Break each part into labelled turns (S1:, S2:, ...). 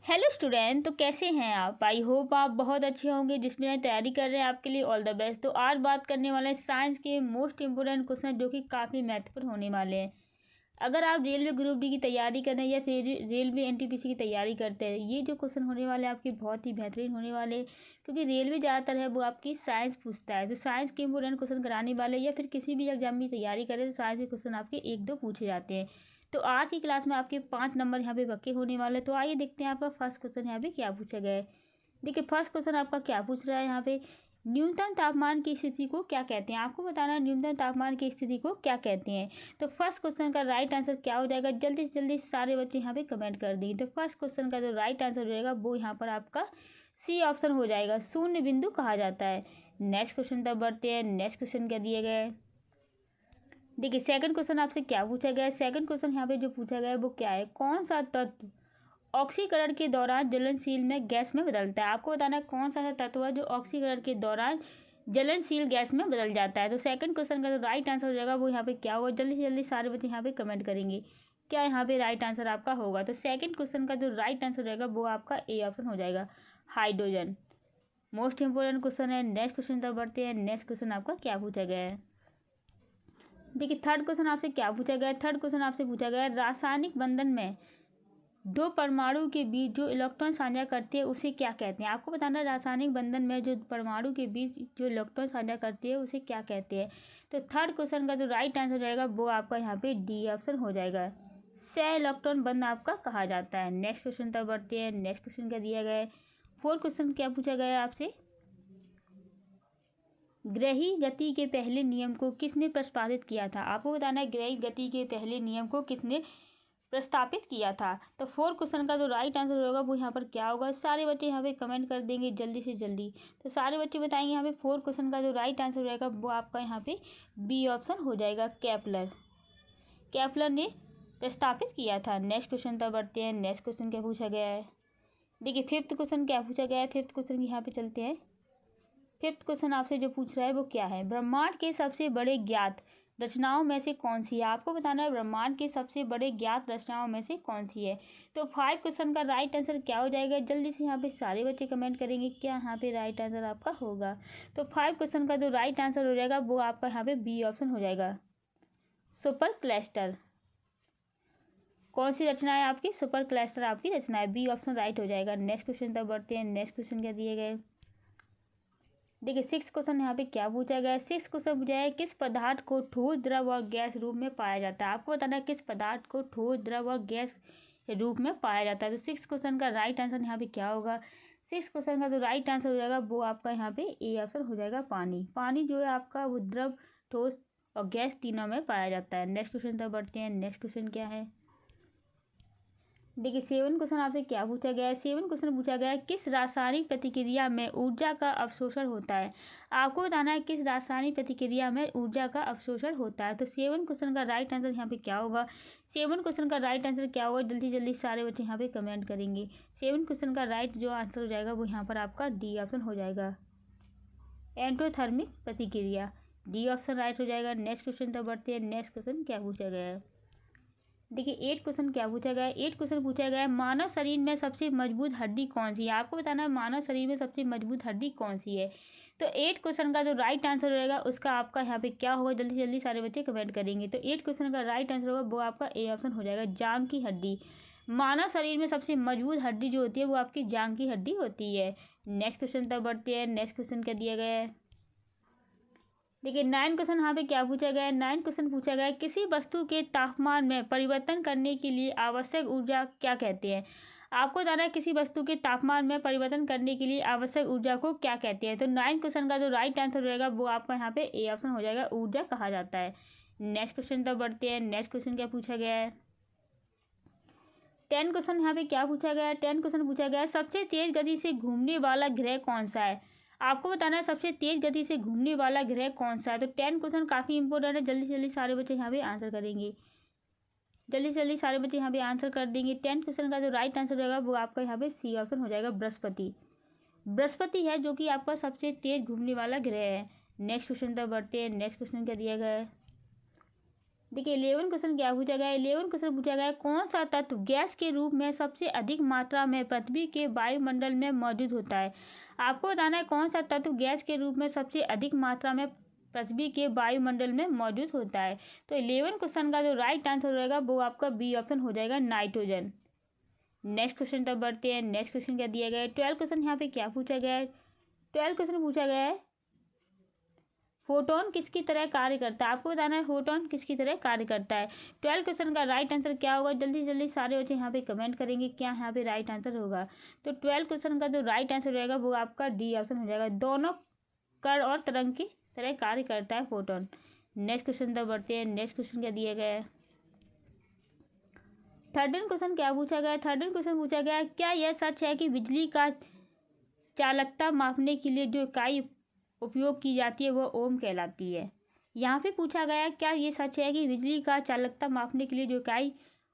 S1: Hello student, तो कैसे हैं आप। आई होप आप बहुत अच्छे होंगे। जिसमें तैयारी कर रहे हैं आपके लिए ऑल द बेस्ट। तो आज बात करने वाले हैं साइंस के मोस्ट इंपोर्टेंट क्वेश्चन जो कि काफ़ी महत्वपूर्ण होने वाले हैं। अगर आप रेलवे ग्रुप डी की तैयारी कर रहे हैं या फिर रेलवे एनटीपीसी की तैयारी करते हैं, ये जो क्वेश्चन होने वाले हैं आपके बहुत ही बेहतरीन होने वाले हैं। क्योंकि रेलवे ज़्यादातर है वो आपकी साइंस पूछता है, तो साइंस के इंपोर्टेंट क्वेश्चन कराने वाले या फिर किसी भी एग्जाम में तैयारी करें तो साइंस के क्वेश्चन आपके एक दो पूछे जाते हैं। तो आज की क्लास में आपके 5 नंबर यहाँ पे पक्के होने वाले। तो आइए देखते हैं आपका फर्स्ट क्वेश्चन यहाँ पे क्या पूछा गया है। देखिए फर्स्ट क्वेश्चन आपका क्या पूछ रहा है यहाँ पे, न्यूनतम तापमान की स्थिति को क्या कहते हैं। आपको बताना है न्यूनतम तापमान की स्थिति को क्या कहते हैं। तो फर्स्ट क्वेश्चन का राइट आंसर क्या हो जाएगा, जल्दी से जल्दी सारे बच्चे यहाँ पे कमेंट कर देंगे। तो फर्स्ट क्वेश्चन का जो राइट आंसर हो जाएगा वो यहाँ पर आपका सी ऑप्शन हो जाएगा, शून्य बिंदु कहा जाता है। नेक्स्ट क्वेश्चन तब बढ़ते हैं। नेक्स्ट क्वेश्चन क्या दिए गए। देखिए सेकंड क्वेश्चन आपसे क्या पूछा गया है। सेकंड क्वेश्चन यहाँ पे जो पूछा गया है वो क्या है, कौन सा तत्व ऑक्सीकरण के दौरान ज्वलनशील में गैस में बदलता है। आपको बताना है कौन सा ऐसा तत्व है जो ऑक्सीकरण के दौरान ज्वलनशील गैस में बदल जाता है। तो सेकंड क्वेश्चन का जो राइट आंसर हो जाएगा वो यहाँ पे क्या होगा, जल्दी से जल्दी सारे बच्चे यहाँ पे कमेंट करेंगे क्या यहाँ पे राइट आंसर आपका होगा। तो सेकंड क्वेश्चन का जो राइट आंसर हो जाएगा वो आपका ए ऑप्शन हो जाएगा, हाइड्रोजन। मोस्ट इंपोर्टेंट क्वेश्चन है। नेक्स्ट क्वेश्चन तक बढ़ते हैं। नेक्स्ट क्वेश्चन आपका क्या पूछा गया है। देखिए थर्ड क्वेश्चन आपसे क्या पूछा गया है। थर्ड क्वेश्चन आपसे पूछा गया है, रासायनिक बंधन में दो परमाणु के बीच जो इलेक्ट्रॉन साझा करते हैं उसे क्या कहते हैं। आपको बताना है रासायनिक बंधन में जो परमाणु के बीच जो इलेक्ट्रॉन साझा करते हैं उसे क्या कहते हैं। तो थर्ड क्वेश्चन का जो राइट आंसर रहेगा वो आपका यहाँ पे डी ऑप्शन हो जाएगा, सह इलेक्ट्रॉन बंध आपका कहा जाता है। नेक्स्ट क्वेश्चन तक बढ़ते हैं। नेक्स्ट क्वेश्चन क्या दिया गया है। फोर्थ क्वेश्चन क्या पूछा गया है आपसे, ग्रही गति के पहले नियम को किसने प्रस्तावित किया था। आपको बताना है ग्रही गति के पहले नियम को किसने प्रस्तावित किया था। तो फोर्थ क्वेश्चन का जो राइट आंसर होगा वो यहाँ पर क्या होगा, सारे बच्चे यहाँ पे कमेंट कर देंगे जल्दी से जल्दी। तो सारे बच्चे बताएंगे यहाँ पे फोर्थ क्वेश्चन का जो राइट आंसर रहेगा वो आपका यहाँ पे बी ऑप्शन हो जाएगा, केपलर। केपलर ने प्रस्तावित किया था। नेक्स्ट क्वेश्चन तक बढ़ते हैं। नेक्स्ट क्वेश्चन क्या पूछा गया है। देखिए फिफ्थ क्वेश्चन क्या पूछा गया है। फिफ्थ क्वेश्चन यहाँ पे चलते हैं। फिफ्थ क्वेश्चन आपसे जो पूछ रहा है वो क्या है, ब्रह्मांड के सबसे बड़े ज्ञात रचनाओं में से कौन सी है। आपको बताना है ब्रह्मांड के सबसे बड़े ज्ञात रचनाओं में से कौन सी है। तो 5 क्वेश्चन का राइट आंसर क्या हो जाएगा, जल्दी से यहाँ पे सारे बच्चे कमेंट करेंगे क्या यहाँ पे राइट आंसर आपका होगा। तो 5 क्वेश्चन का जो राइट आंसर हो जाएगा वो आपका यहाँ पे बी ऑप्शन हो जाएगा, सुपर क्लस्टर। कौन सी रचना है आपकी, सुपर क्लस्टर आपकी रचना है। बी ऑप्शन राइट हो जाएगा। नेक्स्ट क्वेश्चन तक बढ़ते हैं। नेक्स्ट क्वेश्चन क्या दिए गए। देखिए सिक्स क्वेश्चन यहाँ पे क्या पूछा गया है। सिक्स क्वेश्चन पूछा है, किस पदार्थ को ठोस द्रव और गैस रूप में पाया जाता है। आपको बताना है किस पदार्थ को ठोस द्रव और गैस रूप में पाया जाता है। तो सिक्स क्वेश्चन का राइट आंसर यहाँ पे क्या होगा। सिक्स क्वेश्चन का जो राइट आंसर हो जाएगा वो आपका यहाँ पे ए ऑप्शन हो जाएगा, पानी। पानी जो है आपका वो द्रव, ठोस और गैस तीनों में पाया जाता है। नेक्स्ट क्वेश्चन तक बढ़ते हैं। नेक्स्ट क्वेश्चन क्या है। देखिए सेवन क्वेश्चन आपसे क्या पूछा गया है। सेवन क्वेश्चन पूछा गया है, किस रासायनिक प्रतिक्रिया में ऊर्जा का अवशोषण होता है। आपको बताना है किस रासायनिक प्रतिक्रिया में ऊर्जा का अवशोषण होता है। तो सेवन क्वेश्चन का राइट आंसर यहाँ पे क्या होगा। सेवन क्वेश्चन का राइट आंसर क्या होगा, जल्दी जल्दी सारे बच्चे यहाँ पे कमेंट करेंगे। सेवन क्वेश्चन का राइट जो आंसर हो जाएगा वो यहाँ पर आपका डी ऑप्शन हो जाएगा, एंडोथर्मिक प्रतिक्रिया। डी ऑप्शन राइट हो जाएगा। नेक्स्ट क्वेश्चन तक बढ़ते हैं। नेक्स्ट क्वेश्चन क्या पूछा गया है। देखिए 8 क्वेश्चन क्या पूछा गया है। 8 क्वेश्चन पूछा गया है, मानव शरीर में सबसे मजबूत हड्डी कौन सी है। आपको बताना है मानव शरीर में सबसे मजबूत हड्डी कौन सी है। तो 8 क्वेश्चन का जो राइट आंसर रहेगा उसका आपका यहाँ पे क्या होगा, जल्दी जल्दी सारे बच्चे कमेंट करेंगे। तो 8 क्वेश्चन का राइट आंसर होगा वो आपका ए ऑप्शन हो जाएगा, जांग की हड्डी। मानव शरीर में सबसे मजबूत हड्डी जो होती है वो आपकी जांग की हड्डी होती है। नेक्स्ट क्वेश्चन तक बढ़ते हैं। नेक्स्ट क्वेश्चन क्या दिया गया है। देखिए 9 क्वेश्चन यहाँ पे क्या पूछा गया है। 9 क्वेश्चन पूछा गया है, किसी वस्तु के तापमान में परिवर्तन करने के लिए आवश्यक ऊर्जा क्या कहते हैं। आपको बताना है किसी वस्तु के तापमान में परिवर्तन करने के लिए आवश्यक ऊर्जा को क्या कहते हैं। तो 9 क्वेश्चन का जो राइट आंसर रहेगा वो आपका यहाँ पे ए ऑप्शन हो जाएगा, ऊर्जा कहा जाता है। नेक्स्ट क्वेश्चन तक बढ़ते हैं। नेक्स्ट क्वेश्चन क्या पूछा गया है। 10 क्वेश्चन यहाँ पे क्या पूछा गया है। 10 क्वेश्चन पूछा गया है, सबसे तेज गति से घूमने वाला ग्रह कौन सा है। आपको बताना है सबसे तेज गति से घूमने वाला ग्रह कौन सा है। तो 10 क्वेश्चन काफ़ी इंपॉर्टेंट है, जल्दी से जल्दी सारे बच्चे यहाँ पे आंसर करेंगे। जल्दी से जल्दी सारे बच्चे यहाँ पे आंसर कर देंगे। 10 क्वेश्चन का जो राइट आंसर रहेगा वो आपका यहाँ पे सी ऑप्शन हो जाएगा, बृहस्पति। बृहस्पति है जो कि आपका सबसे तेज घूमने वाला ग्रह है। नेक्स्ट क्वेश्चन तक बढ़ते हैं। नेक्स्ट क्वेश्चन क्या दिया गया है। देखिए 11 क्वेश्चन क्या पूछा गया है। 11 क्वेश्चन पूछा गया है, कौन सा तत्व गैस के रूप में सबसे अधिक मात्रा में पृथ्वी के वायुमंडल में मौजूद होता है। आपको बताना है कौन सा तत्व गैस के रूप में सबसे अधिक मात्रा में पृथ्वी के वायुमंडल में मौजूद होता है। तो 11 क्वेश्चन का जो राइट आंसर रहेगा वो आपका बी ऑप्शन हो जाएगा, नाइट्रोजन। नेक्स्ट क्वेश्चन तब बढ़ते हैं। नेक्स्ट क्वेश्चन क्या दिया गया है। 12 क्वेश्चन यहाँ पे क्या पूछा गया है। 12 क्वेश्चन पूछा गया है, फोटोन किसकी तरह कार्य करता है। आपको बताना है फोटोन किसकी तरह कार्य करता है। 12 क्वेश्चन का राइट आंसर क्या होगा, जल्दी जल्दी सारे बच्चे यहाँ पे कमेंट करेंगे क्या यहाँ पे राइट आंसर होगा। तो 12 क्वेश्चन का जो राइट आंसर रहेगा वो आपका डी ऑप्शन हो जाएगा, दोनों कण और तरंग की तरह कार्य करता है फोटोन। नेक्स्ट क्वेश्चन तब बढ़ते हैं। नेक्स्ट क्वेश्चन क्या दिया गया है। 13 क्वेश्चन क्या पूछा गया है। 13 क्वेश्चन पूछा गया है, क्या यह सच है कि बिजली का चालकता मापने के लिए जो इकाई उपयोग की जाती है वो ओम कहलाती है। यहाँ पे पूछा गया है, क्या ये सच है कि बिजली का चालकता मापने के लिए जो इकाई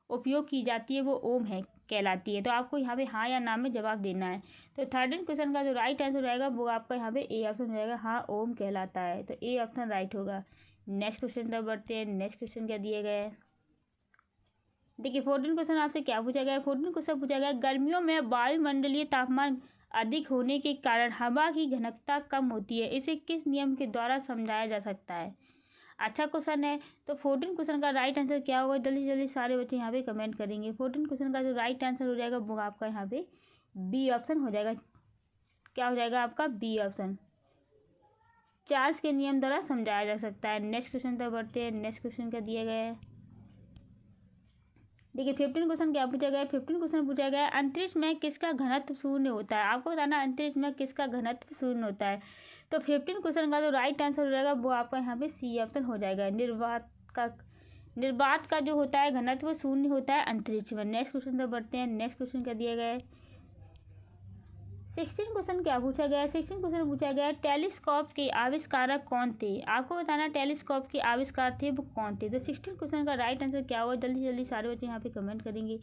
S1: उपयोग की जाती है वो ओम है कहलाती है। तो आपको यहाँ पे हाँ या ना में जवाब देना है। तो 13 क्वेश्चन का जो राइट आंसर रहेगा वो आपका यहाँ पे ए ऑप्शन रहेगा, हाँ ओम कहलाता है। तो ए ऑप्शन राइट होगा। नेक्स्ट क्वेश्चन तब बढ़ते हैं। नेक्स्ट क्वेश्चन क्या दिए गए हैं। देखिए 14 क्वेश्चन आपसे क्या पूछा गया है। 14 क्वेश्चन पूछा गया है, गर्मियों में वायुमंडलीय तापमान अधिक होने के कारण हवा की घनत्व कम होती है, इसे किस नियम के द्वारा समझाया जा सकता है। अच्छा क्वेश्चन है। तो 14 क्वेश्चन का राइट आंसर क्या होगा, जल्दी जल्दी सारे बच्चे यहाँ पे कमेंट करेंगे। 14 क्वेश्चन का जो राइट आंसर हो जाएगा वो आपका यहाँ पे बी ऑप्शन हो जाएगा। क्या हो जाएगा आपका बी ऑप्शन, चार्ल्स के नियम द्वारा समझाया जा सकता है। नेक्स्ट क्वेश्चन तक बढ़ते हैं। नेक्स्ट क्वेश्चन क्या दिया गया है। देखिए 15 क्वेश्चन क्या पूछा गया है। 15 क्वेश्चन पूछा गया है, अंतरिक्ष में किसका घनत्व शून्य होता है। आपको बताना है अंतरिक्ष में किसका घनत्व शून्य होता है। तो 15 क्वेश्चन का जो राइट आंसर हो जाएगा वो आपका यहाँ पे सी ऑप्शन हो जाएगा, निर्वात का जो होता है घनत्व शून्य होता है अंतरिक्ष में। नेक्स्ट क्वेश्चन पर बढ़ते हैं। नेक्स्ट क्वेश्चन क्या दिया गया है। 16 क्वेश्चन क्या पूछा गया है। 16 क्वेश्चन पूछा गया है, टेलीस्कोप के आविष्कारक कौन थे। आपको बताना टेलीस्कोप के आविष्कार थे वो कौन थे। तो 16 क्वेश्चन का राइट आंसर क्या होगा, जल्दी जल्दी सारे बच्चे यहाँ पे कमेंट करेंगे।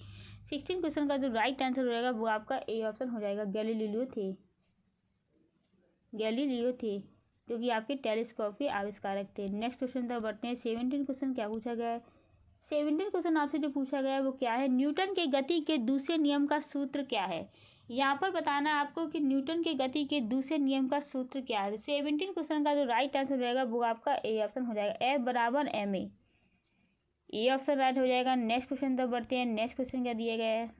S1: 16 क्वेश्चन का जो राइट आंसर रहेगा वो आपका ए ऑप्शन हो जाएगा, गैलीलियो थे। गैलीलियो थे जो कि आपके टेलीस्कोप के आविष्कारक थे। नेक्स्ट क्वेश्चन तक बढ़ते हैं। 17 क्वेश्चन क्या पूछा गया है। 17 क्वेश्चन आपसे जो पूछा गया है वो क्या है, न्यूटन के गति के दूसरे नियम का सूत्र क्या है। यहाँ पर बताना है आपको कि न्यूटन के गति के दूसरे नियम का सूत्र क्या है। 17 क्वेश्चन का जो राइट आंसर रहेगा वो आपका ए ऑप्शन हो जाएगा, F बराबर ma। ए ऑप्शन राइट हो जाएगा। नेक्स्ट क्वेश्चन तक बढ़ते हैं। नेक्स्ट क्वेश्चन क्या दिया गया है।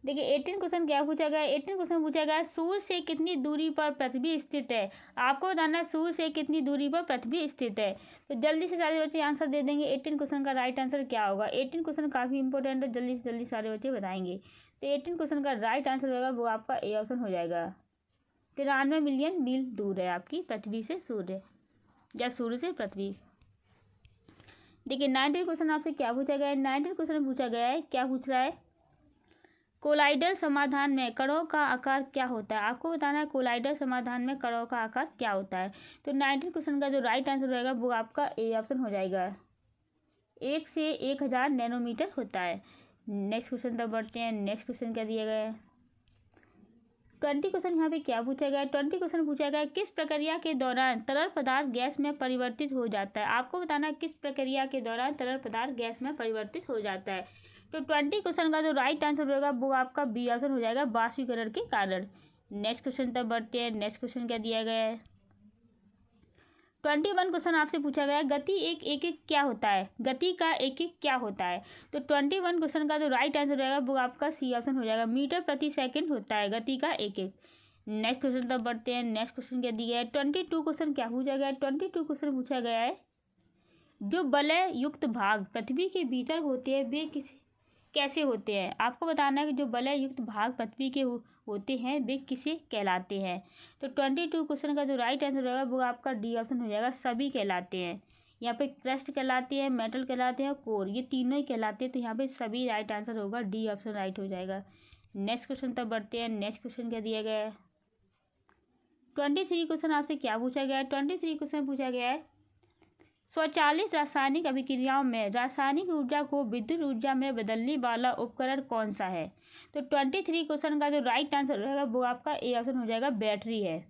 S1: देखिए 18 क्वेश्चन क्या पूछा गया है। 18 क्वेश्चन पूछा गया है, सूर्य से कितनी दूरी पर पृथ्वी स्थित है। आपको बताना है सूर्य से कितनी दूरी पर पृथ्वी स्थित है। तो जल्दी से सारे बच्चे आंसर दे देंगे। 18 क्वेश्चन का राइट आंसर क्या होगा। 18 क्वेश्चन काफ़ी इंपॉर्टेंट है, जल्दी से जल्दी सारे बच्चे बताएंगे। तो 18 क्वेश्चन का राइट आंसर होगा वो आपका ए ऑप्शन हो जाएगा, 93 मिलियन मील दूर है आपकी पृथ्वी से सूर्य, या सूर्य से पृथ्वी। देखिए 19 क्वेश्चन आपसे क्या पूछा गया है। 19 क्वेश्चन पूछा गया है, क्या पूछ रहा है, कोलाइडल समाधान में कणों का आकार क्या होता है। आपको बताना है कोलाइडल समाधान में कणों का आकार क्या होता है। तो 19 क्वेश्चन का जो राइट आंसर रहेगा वो आपका ए ऑप्शन हो जाएगा, 1 से 1000 नैनोमीटर होता है। नेक्स्ट क्वेश्चन तक बढ़ते हैं। नेक्स्ट क्वेश्चन क्या दिया गया है। 20 क्वेश्चन यहाँ पे क्या पूछा गया है। 20 क्वेश्चन पूछा गया है, किस प्रक्रिया के दौरान तरल पदार्थ गैस में परिवर्तित हो जाता है। आपको बताना है किस प्रक्रिया के दौरान तरल पदार्थ गैस में परिवर्तित हो जाता है। तो 20 क्वेश्चन का जो राइट आंसर होगा वो आपका बी ऑप्शन हो जाएगा, वाष्पीकरण के कारण। नेक्स्ट क्वेश्चन तक बढ़ते हैं। नेक्स्ट क्वेश्चन क्या दिया गया है। 21 क्वेश्चन आपसे पूछा गया है, गति एक एकक क्या होता है। गति का एकक क्या होता है। तो 21 क्वेश्चन का जो राइट आंसर रहेगा वो आपका सी ऑप्शन हो जाएगा, मीटर प्रति सेकंड होता है गति का एकक। नेक्स्ट क्वेश्चन तक बढ़ते हैं। नेक्स्ट क्वेश्चन क्या दिया है। 22 क्वेश्चन क्या पूछा गया है। 22 क्वेश्चन पूछा गया है, जो वलय युक्त भाग पृथ्वी के भीतर होते हैं वे कैसे होते हैं। आपको बताना है कि जो वलय युक्त भाग पृथ्वी के होते हैं वे किसे कहलाते हैं। तो 22 क्वेश्चन का जो राइट आंसर रहेगा वो आपका डी ऑप्शन हो जाएगा, सभी कहलाते हैं। यहाँ पे क्रस्ट कहलाती है, मेटल कहलाते हैं, कोर, ये तीनों ही कहलाते हैं। तो यहाँ पे सभी राइट आंसर होगा, डी ऑप्शन राइट हो जाएगा। नेक्स्ट क्वेश्चन तक बढ़ते हैं। नेक्स्ट क्वेश्चन क्या दिया गया है। 23 क्वेश्चन आपसे क्या पूछा गया है। 23 क्वेश्चन पूछा गया है, स्वचालित रासायनिक अभिक्रियाओं में रासायनिक ऊर्जा को विद्युत ऊर्जा में बदलने वाला उपकरण कौन सा है। तो 23 क्वेश्चन का जो राइट आंसर रहेगा वो आपका ए ऑप्शन हो जाएगा, बैटरी है।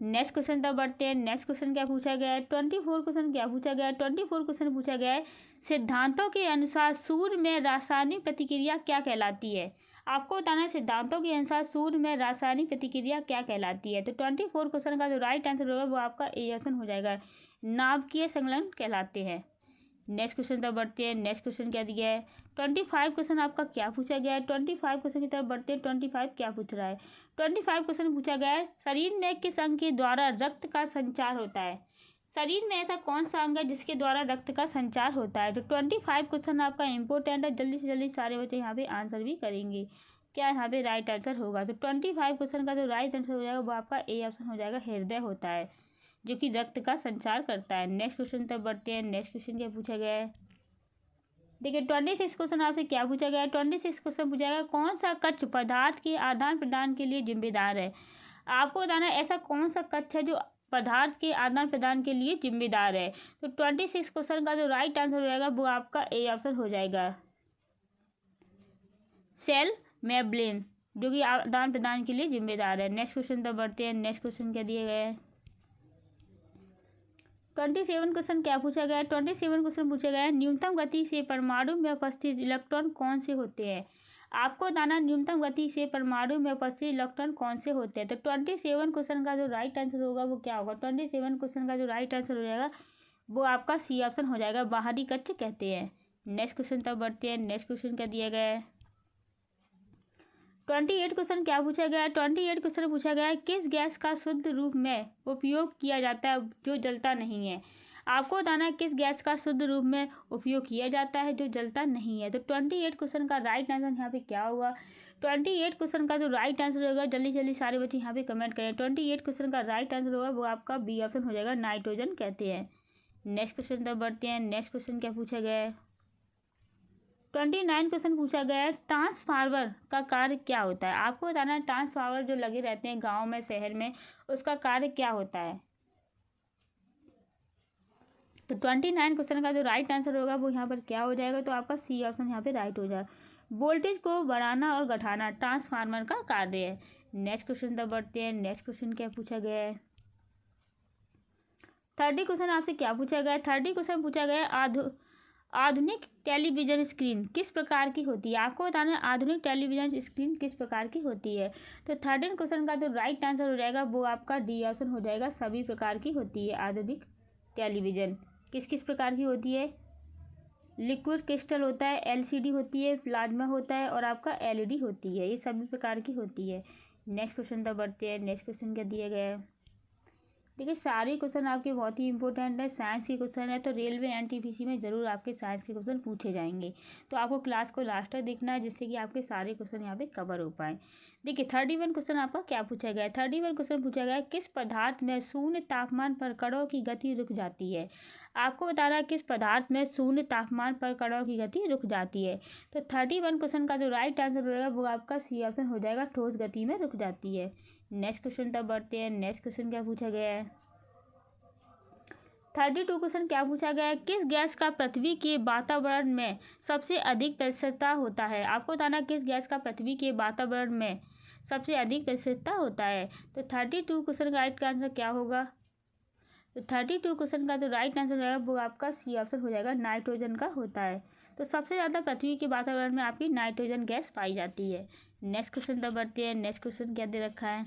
S1: नेक्स्ट क्वेश्चन तब बढ़ते हैं। नेक्स्ट क्वेश्चन क्या पूछा गया है, 24 क्वेश्चन क्या पूछा गया है, 24 क्वेश्चन पूछा गया है सिद्धांतों के अनुसार सूर्य में रासायनिक प्रतिक्रिया क्या कहलाती है। आपको बताना है सिद्धांतों के अनुसार सूर्य में रासायनिक प्रतिक्रिया क्या कहलाती है। तो 24 क्वेश्चन का जो राइट आंसर होगा वो आपका ए ऑप्शन हो जाएगा, नाभिकीय संलयन कहलाते हैं। नेक्स्ट क्वेश्चन तब बढ़ते हैं। नेक्स्ट क्वेश्चन क्या दिया है, 25 क्वेश्चन आपका क्या पूछा गया है। 25 क्वेश्चन की तरफ बढ़ते हैं। 25 क्या पूछ रहा है, 25 क्वेश्चन पूछा गया है शरीर में किस अंग के द्वारा रक्त का संचार होता है। शरीर में ऐसा कौन सा अंग है जिसके द्वारा रक्त का संचार होता है। तो 25 क्वेश्चन आपका इंपॉर्टेंट है, जल्दी से जल्दी सारे बच्चे यहाँ पे आंसर भी करेंगे। क्या यहाँ पे राइट आंसर होगा, तो 25 क्वेश्चन का जो राइट आंसर हो जाएगा वो आपका ए ऑप्शन हो जाएगा, हृदय होता है जो कि रक्त का संचार करता है। नेक्स्ट क्वेश्चन तब बढ़ते हैं। नेक्स्ट क्वेश्चन क्या पूछा गया है, देखिए 26 क्वेश्चन आपसे क्या पूछा गया है। 26 क्वेश्चन पूछा गया कौन सा कक्ष पदार्थ के आदान प्रदान के लिए जिम्मेदार है। आपको बताना है ऐसा कौन सा कक्ष है जो पदार्थ के आदान प्रदान के लिए जिम्मेदार है। तो 26 क्वेश्चन का जो राइट आंसर हो जाएगा वो आपका ए ऑप्शन हो जाएगा, सेल मेम्ब्रेन, जो कि आदान प्रदान के लिए जिम्मेदार है। नेक्स्ट क्वेश्चन तब बढ़ते हैं। नेक्स्ट क्वेश्चन क्या दिए गए हैं, 27 क्वेश्चन क्या पूछा गया है। 27 क्वेश्चन पूछा गया है न्यूनतम गति से परमाणु में उपस्थित इलेक्ट्रॉन कौन से होते हैं। आपको बताना न्यूनतम गति से परमाणु में उपस्थित इलेक्ट्रॉन कौन से होते हैं। तो 27 क्वेश्चन का जो राइट आंसर होगा वो क्या होगा, 27 क्वेश्चन का जो राइट आंसर हो जाएगा वो आपका सी ऑप्शन हो जाएगा, बाहरी कक्ष कहते हैं। नेक्स्ट क्वेश्चन तब बढ़ते हैं। नेक्स्ट क्वेश्चन क्या दिया गया है, 28 क्वेश्चन क्या पूछा गया है। 28 क्वेश्चन पूछा गया है किस गैस का शुद्ध रूप में उपयोग किया जाता है जो जलता नहीं है। आपको बताना है किस गैस का शुद्ध रूप में उपयोग किया जाता है जो जलता नहीं है। तो 28 क्वेश्चन का राइट आंसर यहाँ पे क्या होगा, 28 क्वेश्चन का जो राइट आंसर होगा जल्दी जल्दी सारे बच्चे यहाँ पे कमेंट करें। 28 क्वेश्चन का राइट आंसर होगा वो आपका बी ऑप्शन हो जाएगा, नाइट्रोजन कहते हैं। नेक्स्ट क्वेश्चन तब बढ़ते हैं। नेक्स्ट क्वेश्चन क्या पूछा गया है, 29 क्वेश्चन पूछा गया है ट्रांसफार्मर का कार्य क्या होता है। आपको बताना है ट्रांसफार्मर जो लगे रहते हैं गांव में शहर में उसका कार्य क्या होता है। तो 29 क्वेश्चन का जो राइट आंसर होगा वो यहाँ पर क्या हो जाएगा, तो आपका सी ऑप्शन यहाँ पे राइट हो जाएगा, वोल्टेज को बढ़ाना और घटाना ट्रांसफार्मर का कार्य है। नेक्स्ट क्वेश्चन तब बढ़ते हैं। नेक्स्ट क्वेश्चन क्या पूछा गया है, 30 क्वेश्चन आपसे क्या पूछा गया है। 30 क्वेश्चन पूछा गया है आधुनिक टेलीविज़न स्क्रीन किस प्रकार की होती है। आपको बताना है आधुनिक टेलीविज़न स्क्रीन किस प्रकार की होती है। तो 13 क्वेश्चन का जो राइट आंसर हो जाएगा वो आपका डी ऑप्शन हो जाएगा, सभी प्रकार की होती है। आधुनिक टेलीविज़न किस किस प्रकार की होती है, लिक्विड क्रिस्टल होता है, एलसीडी होती है, प्लाज्मा होता है और आपका एलईडी होती है, ये सभी प्रकार की होती है। नेक्स्ट क्वेश्चन तब बढ़ते हैं। नेक्स्ट क्वेश्चन क्या दिया गया है, देखिए सारे क्वेश्चन आपके बहुत ही इंपॉर्टेंट है, साइंस के क्वेश्चन है तो रेलवे एनटीपीसी में ज़रूर आपके साइंस के क्वेश्चन पूछे जाएंगे, तो आपको क्लास को लास्ट तक देखना है जिससे कि आपके सारे क्वेश्चन यहाँ पे कवर हो पाए। देखिए 31 क्वेश्चन आपका क्या पूछा गया है। 31 क्वेश्चन पूछा गया है किस पदार्थ में शून्य तापमान पर कणों की गति रुक जाती है। आपको बता रहा है किस पदार्थ में शून्य तापमान पर कणों की गति रुक जाती है। तो 31 क्वेश्चन का जो राइट आंसर रहेगा वो आपका सी ऑप्शन हो जाएगा, ठोस गति में रुक जाती है। नेक्स्ट क्वेश्चन तब बढ़ते हैं। नेक्स्ट क्वेश्चन क्या पूछा गया है, 32 क्वेश्चन क्या पूछा गया है किस गैस का पृथ्वी के वातावरण में सबसे अधिक प्रतिशतता होता है। आपको बताना किस गैस का पृथ्वी के वातावरण में सबसे अधिक प्रतिशतता होता है। तो 32 क्वेश्चन का राइट आंसर क्या होगा, तो 32 क्वेश्चन का जो राइट आंसर रहेगा वो आपका सी ऑप्शन हो जाएगा, नाइट्रोजन का होता है। तो सबसे ज़्यादा पृथ्वी के वातावरण में आपकी नाइट्रोजन गैस पाई जाती है। नेक्स्ट क्वेश्चन तब बढ़ते हैं। नेक्स्ट क्वेश्चन क्या दे रखा है,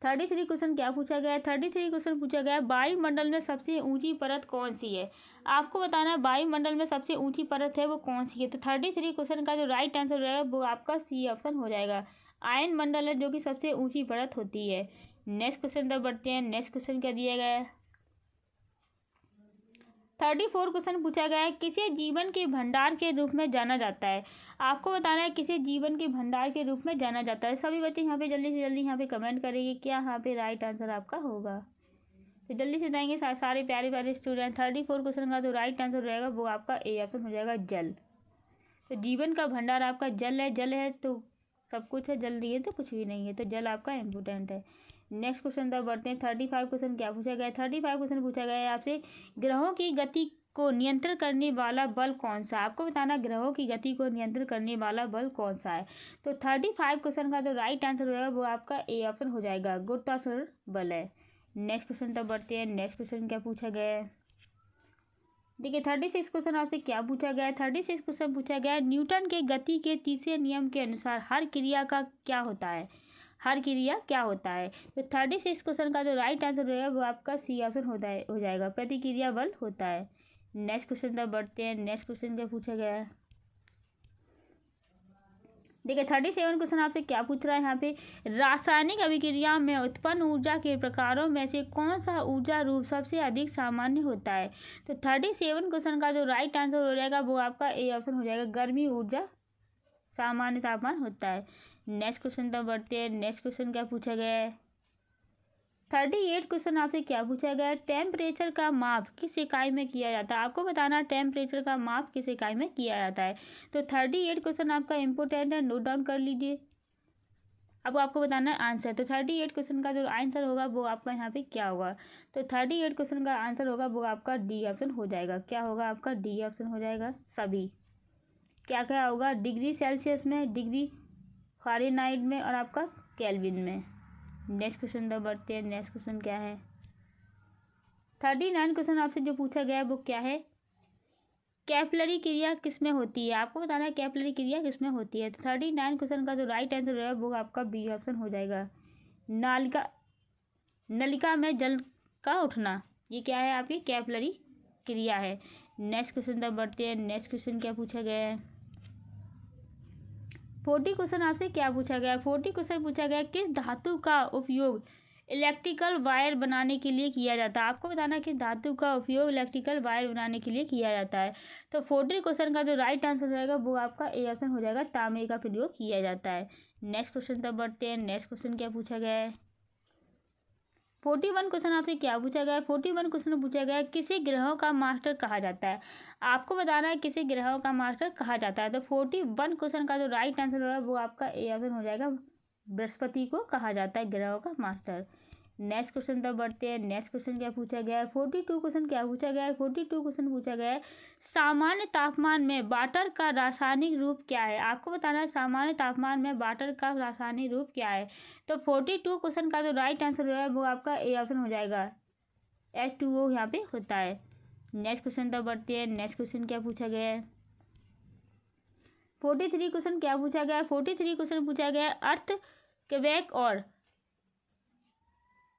S1: 33 क्वेश्चन क्या पूछा गया है। 33 क्वेश्चन पूछा गया है वायुमंडल में सबसे ऊंची परत कौन सी है। आपको बताना है वायुमंडल में सबसे ऊंची परत है वो कौन सी है। तो 33 क्वेश्चन का जो राइट आंसर रहेगा वो आपका सी ऑप्शन हो जाएगा, आयन मंडल है जो कि सबसे ऊंची परत होती है। नेक्स्ट क्वेश्चन तब बढ़ते हैं। नेक्स्ट क्वेश्चन क्या दिया गया है, 34 क्वेश्चन पूछा गया है किसे जीवन के भंडार के रूप में जाना जाता है। आपको बताना है किसे जीवन के भंडार के रूप में जाना जाता है। सभी बच्चे यहाँ पे जल्दी से जल्दी यहाँ पे कमेंट करेंगे क्या यहाँ पे राइट आंसर आपका होगा, तो जल्दी से बताएंगे सारे प्यारे प्यारे स्टूडेंट। 34 क्वेश्चन का जो राइट आंसर रहेगा वो आपका ए ऑप्शन हो जाएगा, जल। तो जीवन का भंडार आपका जल है, जल है तो सब कुछ है, जल नहीं है तो कुछ भी नहीं है, तो जल आपका इम्पोर्टेंट है। नेक्स्ट क्वेश्चन तब बढ़ते हैं। 35 क्वेश्चन क्या पूछा गया है। 35 क्वेश्चन पूछा गया है आपसे ग्रहों की गति को नियंत्रण करने वाला बल कौन सा है? आपको बताना ग्रहों की गति को नियंत्रण करने वाला बल कौन सा है? तो 35 क्वेश्चन का जो राइट आंसर होगा वो आपका ए ऑप्शन हो जाएगा, गुरुत्वाकर्षण बल है। नेक्स्ट क्वेश्चन तब बढ़ते हैं। नेक्स्ट क्वेश्चन क्या पूछा गया है? देखिए 36 क्वेश्चन आपसे क्या पूछा गया है? 36 क्वेश्चन पूछा गया है, न्यूटन के गति के तीसरे नियम के अनुसार हर क्रिया का क्या होता है? हर क्रिया क्या होता है? तो 36 क्वेश्चन का जो राइट आंसर रहेगा वो आपका सी ऑप्शन हो जाएगा, प्रतिक्रिया बल होता है। नेक्स्ट क्वेश्चन तब बढ़ते हैं। नेक्स्ट क्वेश्चन क्या पूछा गया है? देखिए 37 क्वेश्चन आपसे क्या पूछ रहा है यहाँ पे, रासायनिक अभिक्रिया में उत्पन्न ऊर्जा के प्रकारों में से कौन सा ऊर्जा रूप सबसे अधिक सामान्य होता है? तो 37 क्वेश्चन का जो राइट आंसर हो जाएगा वो आपका ए ऑप्शन हो जाएगा, गर्मी ऊर्जा सामान्य तापमान होता है। नेक्स्ट क्वेश्चन तब बढ़ते हैं। नेक्स्ट क्वेश्चन क्या पूछा गया है? 38 क्वेश्चन आपसे क्या पूछा गया है, टेम्परेचर का माप किस इकाई में किया जाता है? आपको बताना टेम्परेचर का माप किस इकाई में किया जाता है। तो 38 क्वेश्चन आपका इंपॉर्टेंट है, नोट डाउन कर लीजिए। अब आपको बताना है आंसर। तो 38 क्वेश्चन का जो आंसर होगा वो आपका यहाँ पे क्या होगा? तो 38 क्वेश्चन का आंसर होगा वो आपका डी ऑप्शन हो जाएगा। क्या होगा आपका? डी ऑप्शन हो जाएगा सभी। क्या क्या होगा? डिग्री सेल्सियस में, डिग्री फ़ारेनहाइट में और आपका केल्विन में। नेक्स्ट क्वेश्चन तब बढ़ते हैं। नेक्स्ट क्वेश्चन क्या है? 39 क्वेश्चन आपसे जो पूछा गया है वो क्या है, कैपिलरी क्रिया किसमें होती है? आपको बताना है कैपिलरी क्रिया किसमें होती है। तो 39 क्वेश्चन का जो राइट आंसर है वो आपका बी ऑप्शन हो जाएगा, नलिका में जल का उठना, ये क्या है? आपकी कैपिलरी क्रिया है। नेक्स्ट क्वेश्चन तब बढ़ते हैं। नेक्स्ट क्वेश्चन क्या पूछा गया है? 40 क्वेश्चन आपसे क्या पूछा गया है? 40 क्वेश्चन पूछा गया है, किस धातु का उपयोग इलेक्ट्रिकल वायर बनाने के लिए किया जाता है? आपको बताना है किस धातु का उपयोग इलेक्ट्रिकल वायर बनाने के लिए किया जाता है। तो 40 क्वेश्चन का जो राइट आंसर रहेगा वो आपका ए ऑप्शन हो जाएगा, तांबे का प्रयोग किया जाता है। नेक्स्ट क्वेश्चन तब बढ़ते हैं। नेक्स्ट क्वेश्चन क्या पूछा गया है? 41 क्वेश्चन आपसे क्या पूछा गया है? 41 क्वेश्चन पूछा गया है, किसे ग्रहों का मास्टर कहा जाता है? आपको बताना है किसे ग्रहों का मास्टर कहा जाता है। तो 41 क्वेश्चन का जो राइट आंसर होगा वो आपका ए ऑप्शन हो जाएगा, बृहस्पति को कहा जाता है ग्रहों का मास्टर। नेक्स्ट क्वेश्चन तब बढ़ते हैं। नेक्स्ट क्वेश्चन क्या पूछा गया है? 42 क्वेश्चन क्या पूछा गया है? 42 क्वेश्चन पूछा गया है, सामान्य तापमान में वाटर का रासायनिक रूप क्या है? आपको बताना है सामान्य तापमान में वाटर का रासायनिक रूप क्या है। तो 42 क्वेश्चन का जो राइट आंसर है वो आपका ए ऑप्शन हो जाएगा, H2O यहाँ पे होता है। नेक्स्ट क्वेश्चन तब बढ़ते हैं। नेक्स्ट क्वेश्चन क्या पूछा गया है? 43 क्वेश्चन क्या पूछा गया है? 43 क्वेश्चन पूछा गया है, अर्थ क्वेबेक और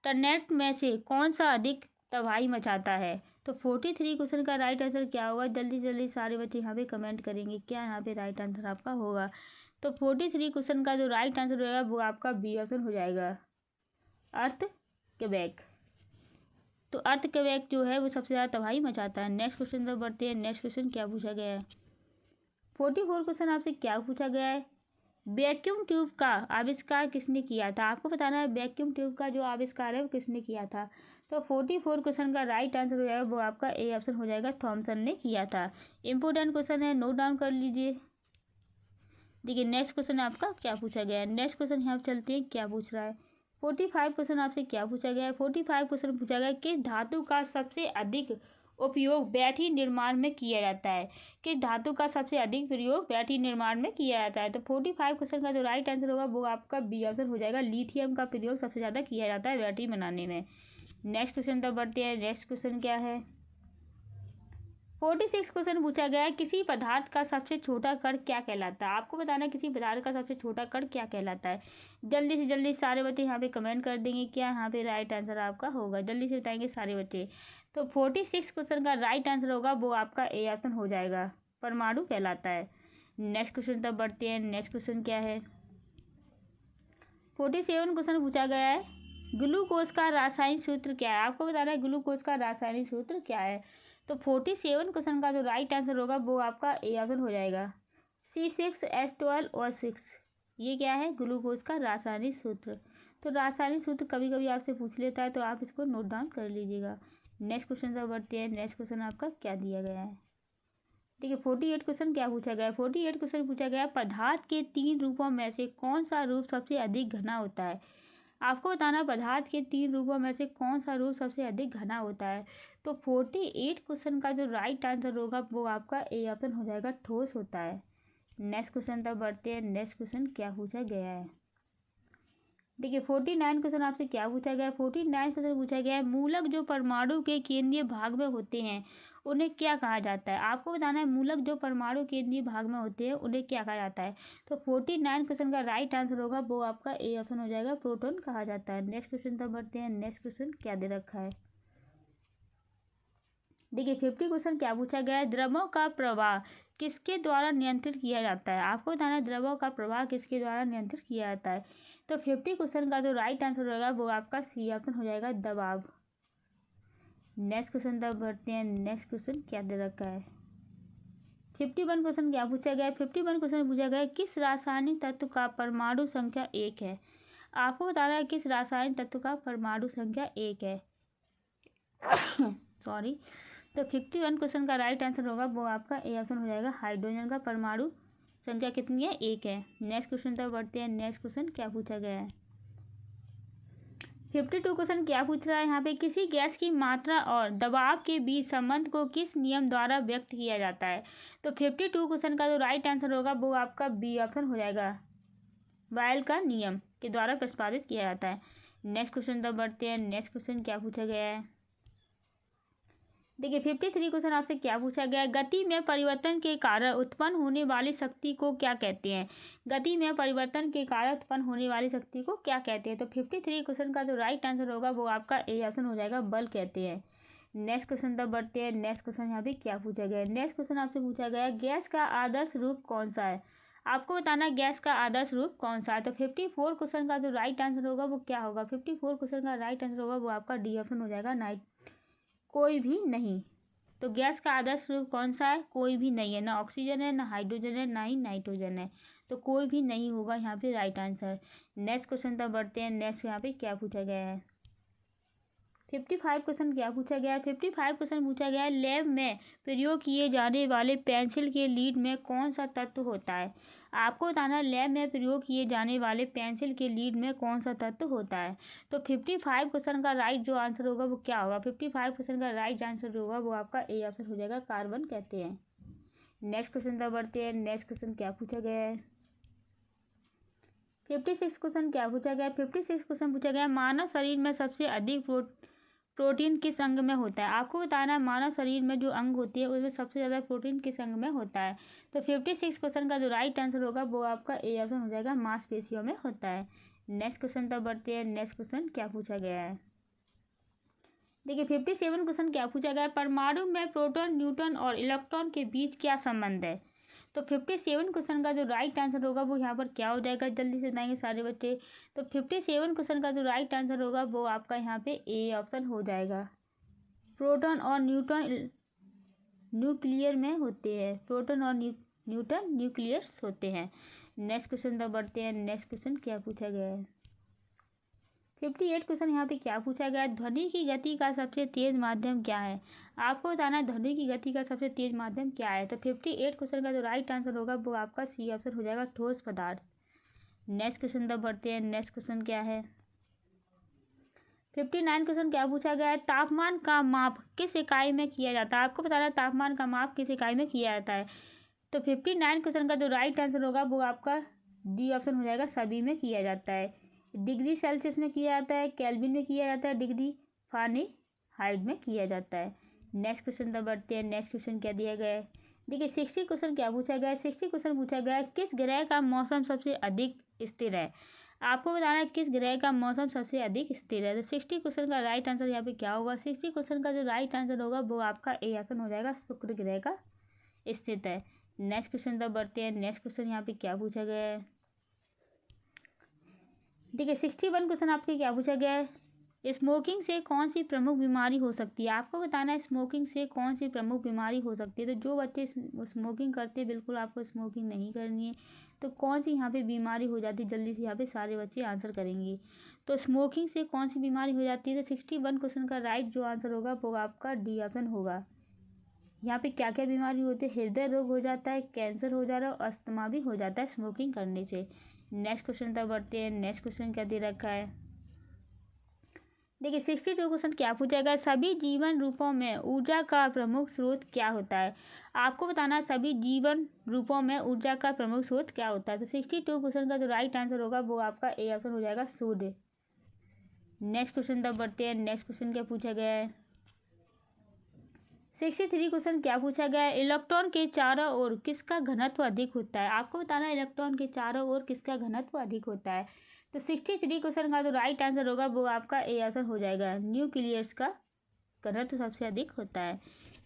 S1: टर्नेट में से कौन सा अधिक तबाही मचाता है? तो 43 क्वेश्चन का राइट आंसर क्या होगा? जल्दी जल्दी सारे बच्चे यहाँ पे कमेंट करेंगे क्या यहाँ पे राइट आंसर आपका होगा। तो 43 क्वेश्चन का जो राइट आंसर होगा वो आपका बी ऑप्शन हो जाएगा, अर्थ क्वेबेक। तो अर्थ क्वेबेक जो है वो सबसे ज़्यादा तबाही मचाता है। नेक्स्ट क्वेश्चन पर बढ़ते हैं। नेक्स्ट क्वेश्चन क्या पूछा गया है? 44 क्वेश्चन आपसे क्या पूछा गया है, वैक्यूम ट्यूब का आविष्कार किसने किया था? आपको बताना है वैक्यूम ट्यूब का जो आविष्कार है वो किसने किया था। तो 44 क्वेश्चन का राइट आंसर हो जाएगा वो आपका ए ऑप्शन हो जाएगा, थॉमसन ने किया था। इंपॉर्टेंट क्वेश्चन है, नोट डाउन कर लीजिए। देखिए नेक्स्ट क्वेश्चन आपका क्या पूछा गया है? नेक्स्ट क्वेश्चन यहाँ चलते हैं क्या पूछ रहा है। 45 क्वेश्चन आपसे क्या पूछा गया है? 45 क्वेश्चन पूछा गया है, किस धातु का सबसे अधिक उपयोग बैटरी निर्माण में किया जाता है? किस धातु का सबसे अधिक प्रयोग बैटरी निर्माण में किया जाता है? तो 45 क्वेश्चन का जो राइट आंसर होगा वो आपका बी ऑप्शन हो जाएगा, लिथियम का प्रयोग सबसे ज़्यादा किया जाता है बैटरी बनाने में। नेक्स्ट क्वेश्चन तब बढ़ते हैं। नेक्स्ट क्वेश्चन क्या है? 46 क्वेश्चन पूछा गया है, किसी पदार्थ का सबसे छोटा कण क्या कहलाता है? आपको बताना है किसी पदार्थ का सबसे छोटा कण क्या कहलाता है। जल्दी से जल्दी सारे बच्चे यहाँ पे कमेंट कर देंगे क्या यहाँ पे राइट आंसर आपका होगा, जल्दी से बताएंगे सारे बच्चे। तो 46 क्वेश्चन का राइट आंसर होगा वो आपका ए ऑप्शन हो जाएगा, परमाणु कहलाता है। नेक्स्ट क्वेश्चन तब बढ़ते हैं। नेक्स्ट क्वेश्चन क्या है? 47 क्वेश्चन पूछा गया है, ग्लूकोज का रासायनिक सूत्र क्या है? आपको बताना है ग्लूकोज का रासायनिक सूत्र क्या है। तो 47 क्वेश्चन का जो राइट आंसर होगा वो आपका ए ऑप्शन हो जाएगा, C6H12 और 6। ये क्या है? ग्लूकोज का रासायनिक सूत्र। तो रासायनिक सूत्र कभी कभी आपसे पूछ लेता है तो आप इसको नोट डाउन कर लीजिएगा। नेक्स्ट क्वेश्चन से बढ़ते हैं। नेक्स्ट क्वेश्चन आपका क्या दिया गया है? देखिए 48 क्वेश्चन क्या पूछा गया है? 48 क्वेश्चन पूछा गया है, पदार्थ के 3 रूपों में से कौन सा रूप सबसे अधिक घना होता है? आपको बताना है पदार्थ के 3 रूपों में से कौन सा रूप सबसे अधिक घना होता है। तो 48 क्वेश्चन का जो राइट आंसर होगा वो आपका ए ऑप्शन हो जाएगा, ठोस होता है। नेक्स्ट क्वेश्चन तब बढ़ते हैं। नेक्स्ट क्वेश्चन क्या पूछा गया है, देखिए 49 क्वेश्चन आपसे क्या पूछा गया है। 49 क्वेश्चन पूछा गया है, मूलक जो परमाणु के केंद्रीय भाग में होते हैं उन्हें क्या कहा जाता है। आपको बताना है मूलक जो परमाणु केंद्रीय भाग में होते हैं उन्हें क्या कहा जाता है। तो 49 क्वेश्चन का राइट आंसर होगा वो आपका ए ऑप्शन हो जाएगा, प्रोटॉन कहा जाता है। नेक्स्ट क्वेश्चन तब बढ़ते हैं। नेक्स्ट क्वेश्चन क्या दे रखा है, देखिए 50 क्वेश्चन क्या पूछा गया है, द्रवों का प्रवाह किसके द्वारा नियंत्रित किया जाता है। आपको बताना है द्रवों का प्रवाह किसके द्वारा नियंत्रित किया जाता है। तो 50 क्वेश्चन का जो राइट आंसर होगा वो आपका सी ऑप्शन हो जाएगा, दबाव। नेक्स्ट क्वेश्चन तब बढ़ते हैं। नेक्स्ट क्वेश्चन क्या दे रखा है, 51 क्वेश्चन क्या पूछा गया है। 51 क्वेश्चन पूछा गया है, किस रासायनिक तत्व का परमाणु संख्या 1 है। आपको बताना है किस रासायनिक तत्व का परमाणु संख्या 1 है। सॉरी। तो 51 क्वेश्चन का राइट आंसर होगा वो आपका ए ऑप्शन हो जाएगा, हाइड्रोजन का परमाणु संख्या कितनी है, 1 है। नेक्स्ट क्वेश्चन तक बढ़ते हैं। नेक्स्ट क्वेश्चन क्या पूछा गया है, 52 क्वेश्चन क्या पूछ रहा है यहाँ पे, किसी गैस की मात्रा और दबाव के बीच संबंध को किस नियम द्वारा व्यक्त किया जाता है। तो 52 क्वेश्चन का जो राइट आंसर होगा वो आपका बी ऑप्शन हो जाएगा, बॉयल का नियम के द्वारा प्रतिपादित किया जाता है। नेक्स्ट क्वेश्चन तक बढ़ते हैं। नेक्स्ट क्वेश्चन क्या पूछा गया है, देखिए 53 क्वेश्चन आपसे क्या पूछा गया है, गति में परिवर्तन के कारण उत्पन्न होने वाली शक्ति को क्या कहते हैं। गति में परिवर्तन के कारण उत्पन्न होने वाली शक्ति को क्या कहते हैं। तो 53 क्वेश्चन का जो राइट आंसर होगा वो आपका ए ऑप्शन हो जाएगा, बल कहते हैं। नेक्स्ट क्वेश्चन तब बढ़ते हैं। नेक्स्ट क्वेश्चन यहाँ पे क्या पूछा गया है, नेक्स्ट क्वेश्चन आपसे पूछा गया है, गैस का आदर्श रूप कौन सा है। आपको बताना है गैस का आदर्श रूप कौन सा है। तो 54 क्वेश्चन का जो राइट आंसर होगा वो क्या होगा, 54 क्वेश्चन का राइट आंसर होगा वो आपका डी ऑप्शन हो जाएगा, नाइट, कोई भी नहीं। तो गैस का आदर्श रूप कौन सा है, कोई भी नहीं है, ना ऑक्सीजन है, ना हाइड्रोजन है, ना ही नाइट्रोजन है। तो कोई भी नहीं होगा यहाँ पे राइट आंसर। नेक्स्ट क्वेश्चन तक बढ़ते हैं। नेक्स्ट यहाँ पे क्या पूछा गया है, 55 क्वेश्चन क्या पूछा गया है। 55 क्वेश्चन पूछा गया है, लैब में प्रयोग किए जाने वाले पेंसिल के लीड में कौन सा तत्व होता है। आपको बताना है लैब में प्रयोग किए जाने वाले पेंसिल के लीड में कौन सा तत्व होता है। तो 55 क्वेश्चन का राइट जो आंसर होगा वो क्या होगा, 55 क्वेश्चन का राइट आंसर होगा वो आपका ए ऑप्शन हो जाएगा, कार्बन कहते हैं। नेक्स्ट क्वेश्चन तक बढ़ते हैं। नेक्स्ट क्वेश्चन क्या पूछा गया है, 56 क्वेश्चन क्या पूछा गया है। 56 क्वेश्चन पूछा गया है, मानव शरीर में सबसे अधिक प्रोटीन किस अंग में होता है। आपको बताना है मानव शरीर में जो अंग होती है उसमें सबसे ज़्यादा प्रोटीन किस अंग में होता है। तो 56 क्वेश्चन का जो राइट आंसर होगा वो आपका ए ऑप्शन हो जाएगा, मांसपेशियों में होता है। नेक्स्ट क्वेश्चन तब बढ़ते हैं। नेक्स्ट क्वेश्चन क्या पूछा गया है, देखिए 57 क्वेश्चन क्या पूछा गया है, परमाणु में प्रोटॉन, न्यूट्रॉन और इलेक्ट्रॉन के बीच क्या संबंध है। तो 57 क्वेश्चन का जो राइट आंसर होगा वो यहाँ पर क्या हो जाएगा, जल्दी से बताएंगे सारे बच्चे। तो 57 क्वेश्चन का जो राइट आंसर होगा वो आपका यहाँ पे ए ऑप्शन हो जाएगा, प्रोटॉन और न्यूट्रॉन न्यूक्लियर में होते हैं, प्रोटॉन और न्यूट्रॉन न्यूक्लियर्स होते हैं। नेक्स्ट क्वेश्चन तक बढ़ते हैं। नेक्स्ट क्वेश्चन क्या पूछा गया है, 58 क्वेश्चन यहाँ पे क्या पूछा गया है, ध्वनि की गति का सबसे तेज माध्यम क्या है। आपको बताना है ध्वनि की गति का सबसे तेज माध्यम क्या है। तो 58 क्वेश्चन का जो राइट आंसर होगा वो आपका सी ऑप्शन हो जाएगा, ठोस पदार्थ। नेक्स्ट क्वेश्चन तक बढ़ते हैं। नेक्स्ट क्वेश्चन क्या है, 59 क्वेश्चन क्या पूछा गया है, तापमान का माप किस इकाई में किया जाता है। आपको बताना है तापमान का माप किस इकाई में किया जाता है। तो 59 क्वेश्चन का जो राइट आंसर होगा वो आपका डी ऑप्शन हो जाएगा, सभी में किया जाता है। डिग्री सेल्सियस में किया जाता है, केल्विन में किया जाता है, डिग्री फ़ारेनहाइट में किया जाता है। नेक्स्ट क्वेश्चन तक बढ़ते हैं। नेक्स्ट क्वेश्चन क्या दिया गया है, देखिए 60 क्वेश्चन क्या पूछा गया है। 60 क्वेश्चन पूछा गया है, किस ग्रह का मौसम सबसे अधिक स्थिर है। आपको बताना है किस ग्रह का मौसम सबसे अधिक स्थिर है। तो 60 क्वेश्चन का राइट आंसर यहाँ पे क्या होगा, 60 क्वेश्चन का जो राइट आंसर होगा वो आपका ए ऑप्शन हो जाएगा, शुक्र ग्रह का स्थित है। नेक्स्ट क्वेश्चन तक बढ़ते हैं। नेक्स्ट क्वेश्चन यहाँ पे क्या पूछा गया है, देखिए 61 क्वेश्चन आपके क्या पूछा गया है, स्मोकिंग से कौन सी प्रमुख बीमारी हो सकती है। आपको बताना है स्मोकिंग से कौन सी प्रमुख बीमारी हो सकती है। तो जो बच्चे स्मोकिंग करते हैं बिल्कुल आपको स्मोकिंग नहीं करनी है। तो कौन सी यहाँ पे बीमारी हो जाती है, जल्दी से यहाँ पे सारे बच्चे आंसर करेंगे। तो स्मोकिंग से कौन सी बीमारी हो जाती है। तो 61 क्वेश्चन का राइट जो आंसर होगा वो आपका डी ऑप्शन होगा। यहाँ पे क्या क्या बीमारी होती है, हृदय रोग हो जाता है, कैंसर हो जा रहा है और अस्थमा भी हो जाता है स्मोकिंग करने से। नेक्स्ट क्वेश्चन तक बढ़ते हैं। नेक्स्ट क्वेश्चन क्या दे रखा है, देखिए 62 क्वेश्चन क्या पूछा गया, सभी जीवन रूपों में ऊर्जा का प्रमुख स्रोत क्या होता है। आपको बताना है सभी जीवन रूपों में ऊर्जा का प्रमुख स्रोत क्या होता है। तो 62 क्वेश्चन का जो राइट आंसर होगा वो आपका ए ऑप्शन हो जाएगा, सूर्य। नेक्स्ट क्वेश्चन तब बढ़ते हैं। नेक्स्ट क्वेश्चन क्या पूछा गया है, 63 क्वेश्चन क्या पूछा गया है, इलेक्ट्रॉन के चारों ओर किसका घनत्व अधिक होता है। आपको बताना है इलेक्ट्रॉन के चारों ओर किसका घनत्व अधिक होता है। तो 63 क्वेश्चन का जो राइट आंसर होगा वो आपका ए आंसर हो जाएगा, न्यूक्लियस का घनत्व सबसे अधिक होता है।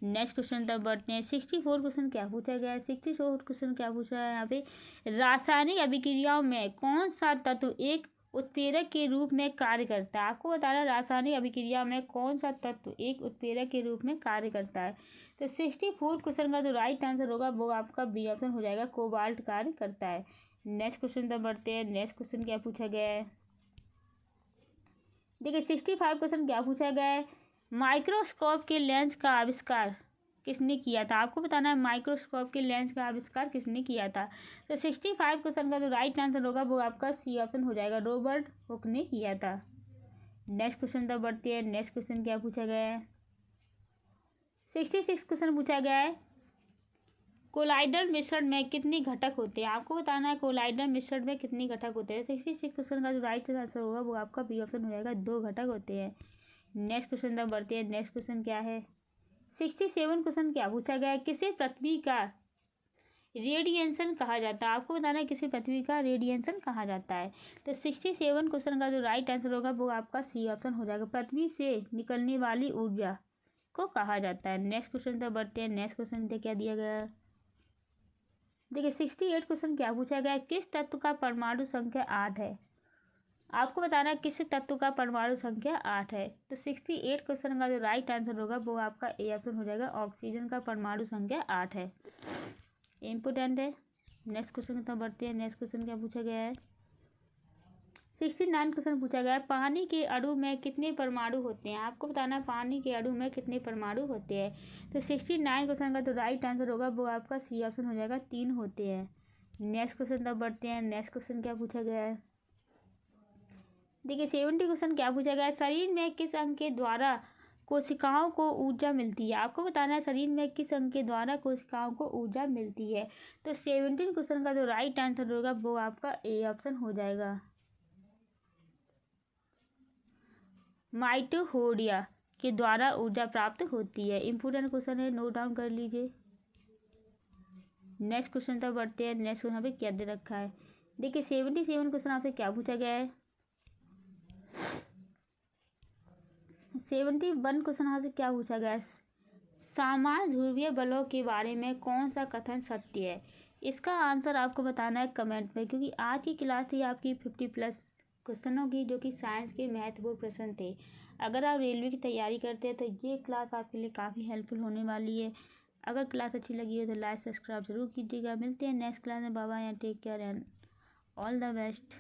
S1: नेक्स्ट क्वेश्चन तब बढ़ते हैं। 64 क्वेश्चन क्या पूछा गया है, 64 क्वेश्चन क्या पूछा है यहाँ पे, रासायनिक अभिक्रियाओं में कौन सा तत्व एक उत्प्रेरक के रूप में कार्य करता है। आपको बताना है रासायनिक अभिक्रिया में कौन सा तत्व एक उत्प्रेरक के रूप में कार्य करता है। तो 64 क्वेश्चन का जो राइट आंसर होगा वो आपका बी ऑप्शन हो जाएगा, कोबाल्ट कार्य करता है। नेक्स्ट क्वेश्चन तब बढ़ते हैं। नेक्स्ट क्वेश्चन क्या पूछा गया है, देखिए 65 क्वेश्चन क्या पूछा गया है, माइक्रोस्कोप के लेंस का आविष्कार किसने किया था। आपको बताना है माइक्रोस्कोप के लेंस का आविष्कार किसने किया था। तो 65 क्वेश्चन का जो राइट आंसर होगा वो आपका सी ऑप्शन हो जाएगा, रॉबर्ट हुक ने किया था। नेक्स्ट क्वेश्चन तब बढ़ते हैं। नेक्स्ट क्वेश्चन क्या पूछा गया है, 66 क्वेश्चन पूछा गया है, कोलाइडल मिश्रण में कितने घटक होते हैं। आपको बताना है कोलाइडल मिश्रण में कितने घटक होते हैं। 66 क्वेश्चन का जो राइट आंसर होगा वो आपका बी ऑप्शन हो जाएगा, 2 घटक होते हैं। नेक्स्ट क्वेश्चन तब बढ़ते हैं। नेक्स्ट क्वेश्चन क्या है, 67 क्वेश्चन क्या पूछा गया है, किसे पृथ्वी का रेडिएशन कहा जाता है। आपको बताना है किसे पृथ्वी का रेडिएशन कहा जाता है। तो 67 क्वेश्चन का जो राइट आंसर होगा वो आपका सी ऑप्शन हो जाएगा, पृथ्वी से निकलने वाली ऊर्जा को कहा जाता है। नेक्स्ट क्वेश्चन तब बढ़ते हैं। नेक्स्ट क्वेश्चन पे क्या दिया गया है, देखिए 68 क्वेश्चन क्या पूछा गया है, किस तत्व का परमाणु संख्या 8 है। आपको बताना है किस तत्व का परमाणु संख्या 8 है। तो 68 क्वेश्चन का जो राइट आंसर होगा वो आपका ए ऑप्शन हो जाएगा, ऑक्सीजन का परमाणु संख्या 8 है, इम्पोर्टेंट है। नेक्स्ट क्वेश्चन की तरफ बढ़ते हैं। नेक्स्ट क्वेश्चन क्या पूछा गया है, 69 क्वेश्चन पूछा गया है, पानी के अणु में कितने परमाणु होते हैं। आपको बताना है पानी के अणु में कितने परमाणु होते हैं। तो 69 क्वेश्चन का जो राइट आंसर होगा वो आपका सी ऑप्शन हो जाएगा, 3 होते हैं। नेक्स्ट क्वेश्चन तब बढ़ते हैं। नेक्स्ट क्वेश्चन क्या पूछा गया है, देखिए 70 क्वेश्चन क्या पूछा गया है, शरीर में किस अंग के द्वारा कोशिकाओं को ऊर्जा मिलती है। आपको बताना है शरीर में किस अंग के द्वारा कोशिकाओं को ऊर्जा मिलती है। तो 17 क्वेश्चन का जो राइट आंसर होगा वो आपका ए ऑप्शन हो जाएगा, माइटोकॉन्ड्रिया के द्वारा ऊर्जा प्राप्त होती है। इंपोर्टेंट क्वेश्चन है, नोट डाउन कर लीजिए। नेक्स्ट क्वेश्चन तक बढ़ते हैं। नेक्स्ट क्वेश्चन पे क्या दे रखा है, देखिए 77 क्वेश्चन आपसे क्या पूछा गया है, 71 क्वेश्चन यहाँ से क्या पूछा गया है, सामान्य ध्रुवीय बलों के बारे में कौन सा कथन सत्य है। इसका आंसर आपको बताना है कमेंट में, क्योंकि आज की क्लास थी आपकी 50+ क्वेश्चनों की, जो कि साइंस के महत्वपूर्ण प्रश्न थे। अगर आप रेलवे की तैयारी करते हैं तो ये क्लास आपके लिए काफ़ी हेल्पफुल होने वाली है। अगर क्लास अच्छी लगी हो तो लाइक सब्सक्राइब जरूर कीजिएगा। मिलते हैं नेक्स्ट क्लास में। Bye bye, take care and all the best.